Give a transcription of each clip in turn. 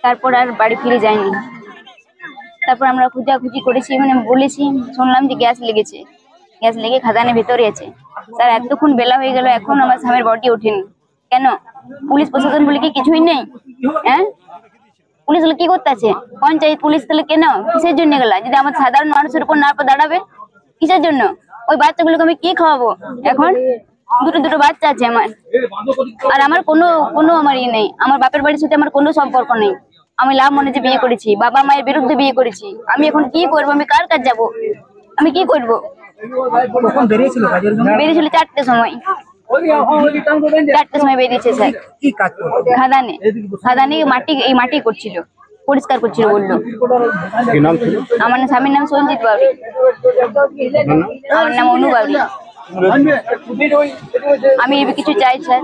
তারপর আর বাড়ি ফিরে যায়নি। তারপর আমরা খোঁজাখুঁজি করেছি, মানে বলেছি, শুনলাম যে গ্যাস লেগেছে, গ্যাস লেগে খাদানের ভেতরে আছে। স্যার এতক্ষণ বেলা হয়ে গেল, এখন আমার স্বামীর বডি ওঠেনি কেন? পুলিশ প্রশাসন বলে কি কিছুই নেই? হ্যাঁ, পুলিশ হলে কি করতে আছে? পঞ্চায়েত পুলিশ তাহলে কেন, কিসের জন্য গেলা? যদি আমার সাধারণ মানুষের উপর না দাঁড়াবে কিসের জন্য? ওই বাচ্চাগুলোকে আমি কি খাওয়াবো? এখন দুটো বাচ্চা আছে আমার, আর আমার কোনো আমার ইয়ে নেই। আমার বাপের বাড়ির সাথে আমার কোনো সম্পর্ক নেই। আমি লাভ মনে যে বিয়ে করেছি, বাবা মায়ের বিরুদ্ধে বিয়ে করেছি। আমি এখন কি করবো? আমি কার কাছে যাবো? আমি কি করবো? বেরিয়েছিল 4টের সময়, 4টের সময় বেরিয়েছে স্যার। খাদানে মাটি করছিল, পরিষ্কার করছিল বললো। আমার স্বামীর নাম সঞ্জিত বাউরি, আমার নাম অনু বাউরি। আমি কিছু চাই স্যার,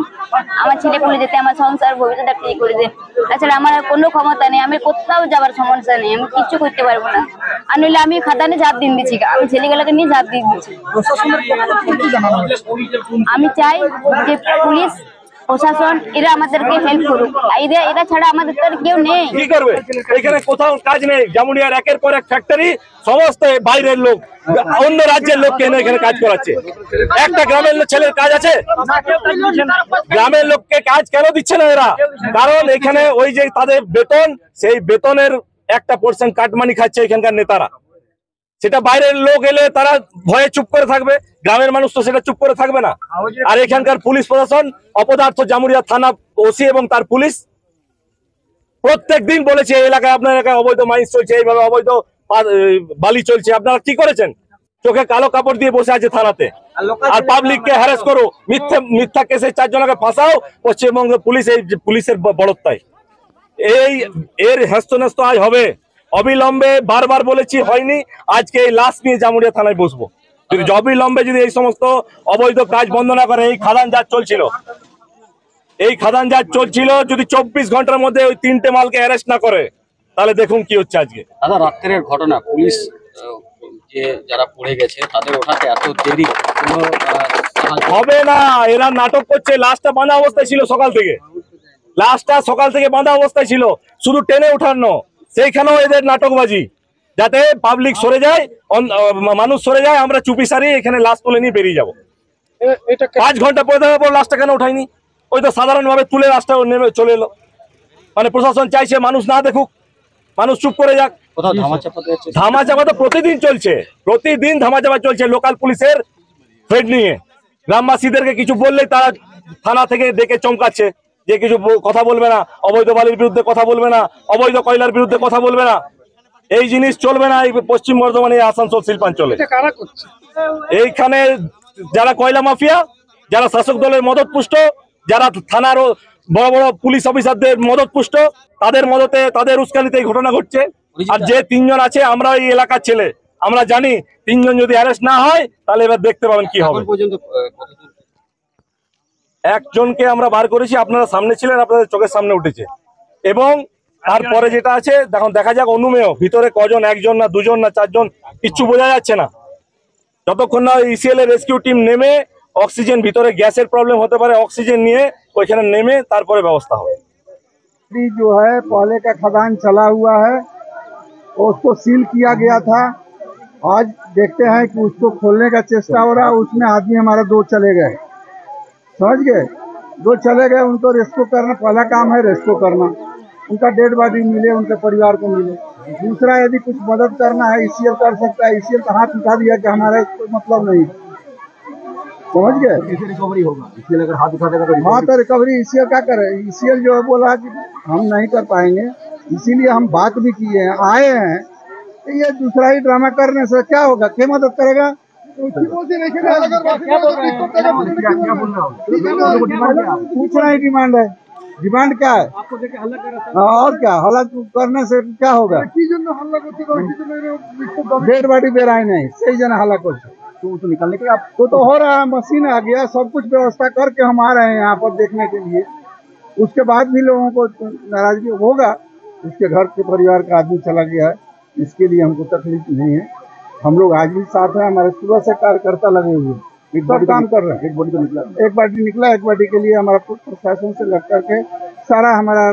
আমার ছেলে খুলে যেতে, আমার সংসার ভবিষ্যৎ ঠিক করে দেন। তাছাড়া আমার আর কোনো ক্ষমতা নেই, আমি কোথাও যাবার সমস্যা নেই, আমি কিছু করতে পারবো না। আর নইলে আমি খাদানে ঝাঁপ দিন দিচ্ছি, আমি ছেলেগুলোকে নিয়ে ঝাঁপ দিয়ে দিচ্ছি। আমি চাই যে পুলিশ প্রশাসন এরা আমাদেরকে হেল্প করুক, এরা ছাড়া আমাদের তো আর কেউ নেই। কি করবে? এখানে কোথাও কাজ নেই। জামুরিয়ার একের পর এক ফ্যাক্টরি, সমস্ত বাইরের লোক, অন্য রাজ্যের লোককে এনে এখানে কাজ করাচ্ছে। একটা গ্রামের ছেলের কাজ আছে? গ্রামের লোককে কাজ কেন দিচ্ছে না এরা? কারণ এখানে ওই যে তাদের বেতন, সেই বেতনের একটা % কাটমানি খাচ্ছে এখানকার নেতারা। সেটা বাইরের লোক এলে তারা ভয়ে চুপ করে থাকবে, গ্রামের মানুষ তো সেটা চুপ করে থাকবে না। আর এখানকার পুলিশ প্রশাসন অপদার্থ, জামুরিয়া থানা ওসি এবং তার পুলিশ প্রত্যেক দিন বলেছে এই এলাকায়, আপনার এলাকায় অবৈধ মাইন্স চলছে, এইভাবে অবৈধ বালি চলছে। আপনারা কি করেছেন? চোখে কালো কাপড় দিয়ে বসে আছে থানাতে, আর পাবলিককে হ্যারাস করো, মিথ্যা কেসে 4 জনকে ফাঁসাও পশ্চিমবঙ্গ পুলিশ, এই পুলিশের বড়ত্বায়। এর হ্যাস্ত আজ হবে অবিলম্বে। বারবার বলেছি, হয়নি। আজকে এই লাশ নিয়ে জামুরিয়া থানায় বসবো। যদি অবিলম্বে যদি এই সমস্ত অবৈধ কাজ বন্ধ না করে, এই খাদান জাত চলছিল, যদি 24 ঘন্টার মধ্যে ওই 3টে মালকে অ্যারেস্ট না করে, তাহলে দেখুন কি হচ্ছে আজকে। দাদা, রাত্রের ঘটনা, পুলিশ যে যারা পড়ে গেছে তাদের ওঠাতে এত দেরি হবে না। এরা নাটক করছে। লাশটা বাঁধা অবস্থায় ছিল সকাল থেকে বাঁধা অবস্থায় ছিল, শুধু টেনে উঠানো। সেইখানেও এদের নাটকবাজি, যাতে পাবলিক সরে যায়, মানুষ সরে যায়, আমরা চুপি সারিয়ে এখানে লাশ তুলে নিয়ে বেরিয়ে যাবো। 5 ঘন্টা পরে দেওয়ার পর লাশটা কেন উঠায়নি? ওই তো সাধারণ ভাবে তুলে লাশটা নেমে চলে এলো। মানে প্রশাসন চাইছে মানুষ না দেখুক, মানুষ চুপ করে যাক। ধামাচাপা তো প্রতিদিন চলছে, ধামাচাপা চলছে লোকাল পুলিশের থ্রেড নিয়ে। গ্রামবাসীদেরকে কিছু বললেই তারা থানা থেকে ডেকে চমকাচ্ছে যে কিছু কথা বলবে না, অবৈধ বালির বিরুদ্ধে কথা বলবে না, অবৈধ কয়লার বিরুদ্ধে কথা বলবে না। এই জিনিস চলবে না এই পশ্চিম বর্ধমানে, আসানসোল শিল্পাঞ্চলে। এইখানে যারা কয়লা মাফিয়া, যারা শাসক দলের মদতপুষ্ট, যারা থানার বড় বড় পুলিশ অফিসারদের মদতপুষ্ট, তাদের মদতে, তাদের উস্কানিতে এই ঘটনা ঘটছে। আর যে 3 জন আছে, আমরা এই এলাকার ছেলে, আমরা জানি 3 জন যদি অ্যারেস্ট না হয়, তাহলে এবার দেখতে পাবেন কি হবে। একজনকে আমরা বার করেছি, আপনারা সামনে ছিলেন, আপনাদের চোখের সামনে উঠেছে। এবং তারপরে যেটা আছে এখন দেখা যাক অনুমেয় ভিতরে কজন, 1 জন না 2 জন না 4 জন, কিচ্ছু বোঝা যাচ্ছে না। যতক্ষণ না ইসিএল এর রেস্কিউ টিম নেমে, অক্সিজেন, ভিতরে গ্যাসের প্রবলেম হতে পারে, অক্সিজেন নিয়ে ওইখানে নেমে তারপরে ব্যবস্থা হবে। जो है पहले का खदान चला हुआ है, उसको सील किया गया था। आज देखते हैं कि उसको खोलने का चेष्टा हो रहा है। उसमें आदमी हमारा 2 चले गए, समझ गए, 2 चले गए। उनको रेस्क्यू करना पहला काम है, रेस्क्यू करना, उनका डेड बॉडी मिले, उनके परिवार को मिले। दूसरा, यदि कुछ मदद करना है, ईसीएल कर सकता है। ईसीएल का हाथ उठा दिया कि हमारा कोई मतलब नहीं, समझ गए। रिकवरी होगा, ईसीएल अगर हाथ उठा देगा तो हाँ, तो रिकवरी ईसीएल क्या करे? ईसीएल जो है बोला कि हम नहीं कर पाएंगे, इसीलिए हम बात भी किए हैं, आए हैं। तो ये दूसरा ही ड्रामा करने से क्या होगा? क्या मदद करेगा? पूछना ही डिमांड है। डिमांड क्या है? और क्या हल्ला करने से क्या होगा? डेड बॉडी बेराई नहीं, सही जना हल्ला कर तो निकलने के आपको तो हो रहा है। मशीन आ गया, सब कुछ व्यवस्था करके हम आ रहे हैं यहाँ पर देखने के लिए। उसके बाद भी लोगों को नाराजगी होगा। उसके घर के परिवार का आदमी चला गया है, इसके लिए हमको तकलीफ नहीं है। हम लोग आज भी साथ हैं, हमारे सुबह से कार्यकर्ता लगे हुए सब काम कर रहे हैं। एक बॉडी निकला, एक बॉडी के लिए हमारा प्रशासन से लग करके सारा हमारा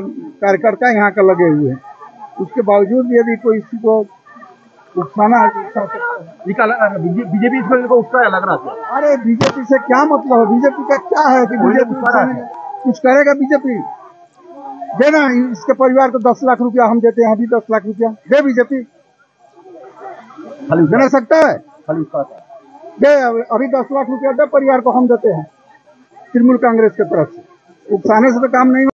कार्यकर्ता यहाँ का लगे हुए हैं। उसके बावजूद यदि कोई इसी को उकसाना बीजेपी को उसका लग रहा था। अरे बीजेपी से क्या मतलब है? बीजेपी का क्या है कि बीजेपी कुछ करेगा? बीजेपी देना, इसके परिवार को 10 लाख रुपया हम देते हैं, अभी 10 लाख रुपया दे बीजेपी, देना सकता है? दे, अभी 10 लाख रुपया दे परिवार को हम देते हैं तृणमूल कांग्रेस की तरफ से। उकसाने से तो काम नहीं